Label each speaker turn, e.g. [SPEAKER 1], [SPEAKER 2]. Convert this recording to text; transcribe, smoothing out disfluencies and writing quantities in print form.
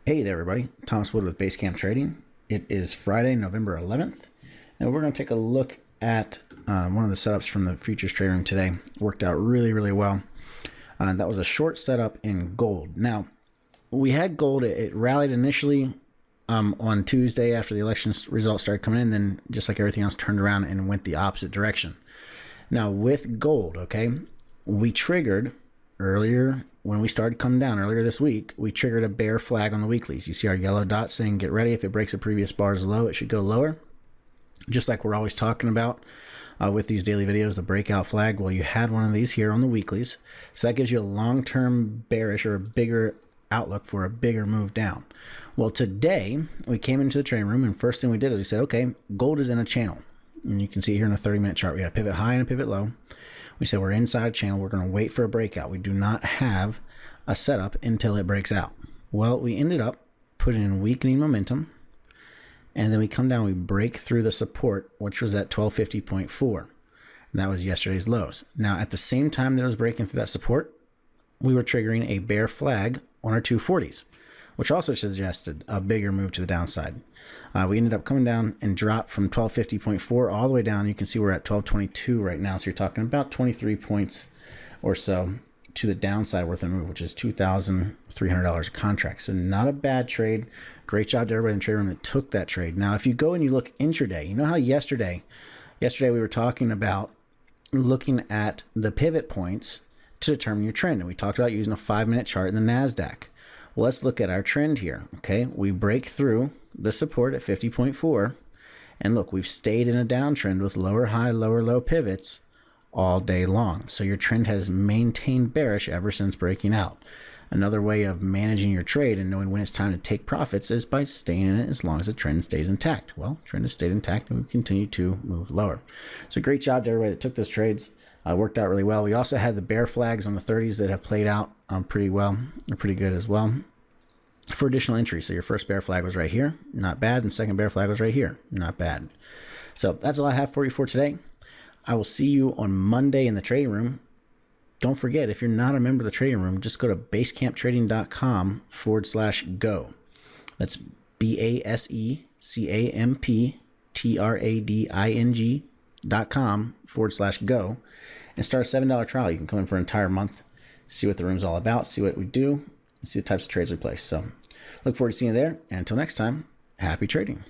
[SPEAKER 1] Hey there, everybody. Thomas Wood with Basecamp Trading. It is Friday, November 11th, and we're going to take a look at one of the setups from the futures trade room today. Worked out really well. That was a short setup in gold. Now, we had gold. It rallied initially on Tuesday after the election results started coming in, then just like everything else turned around and went the opposite direction. Now, with gold, okay, we triggered earlier when we started coming down earlier this week, we triggered a bear flag on the weeklies. You see our yellow dot saying get ready. If it breaks a previous bar's low, it should go lower. Just like we're always talking about with these daily videos, the breakout flag. Well, you had one of these here on the weeklies. So that gives you a long-term bearish or a bigger outlook for a bigger move down. Well, today we came into the trading room and first thing we did is we said, okay, gold is in a channel. And you can see here in the 30-minute chart, we had a pivot high and a pivot low. We said we're inside a channel. We're going to wait for a breakout. We do not have a setup until it breaks out. Well, we ended up putting in weakening momentum, and then we come down, we break through the support, which was at 1250.4, and that was yesterday's lows. Now, at the same time that it was breaking through that support, we were triggering a bear flag on our 240s, which also suggested a bigger move to the downside. We ended up coming down and dropped from 1250.4 all the way down. You can see we're at 1222 right now, so you're talking about 23 points or so to the downside worth of move, which is $2,300 a contract. So not a bad trade. Great job to everybody in the trade room that took that trade. Now, if you go and you look intraday, you know how yesterday we were talking about looking at the pivot points to determine your trend, and we talked about using a 5-minute chart in the NASDAQ. Well, let's look at our trend here. Okay, we break through the support at 50.4, and look, we've stayed in a downtrend with lower high, lower low pivots all day long. So your trend has maintained bearish ever since breaking out. Another way of managing your trade and knowing when it's time to take profits is by staying in it as long as the trend stays intact. Well, trend has stayed intact and we continue to move lower. So great job to everybody that took those trades. Worked out really well. We also had the bear flags on the 30s that have played out pretty well. They're pretty good as well for additional entry. So your first bear flag was right here, not bad, and second bear flag was right here, not bad. So that's all I have for you for today. I will see you on Monday in the trading room. Don't forget, if you're not a member of the trading room, just go to basecamptrading.com/go. That's basecamptrading.com/go and start a $7 trial. You can come in for an entire month, see what the room's all about, see what we do, and see the types of trades we place. So look forward to seeing you there. And until next time, happy trading.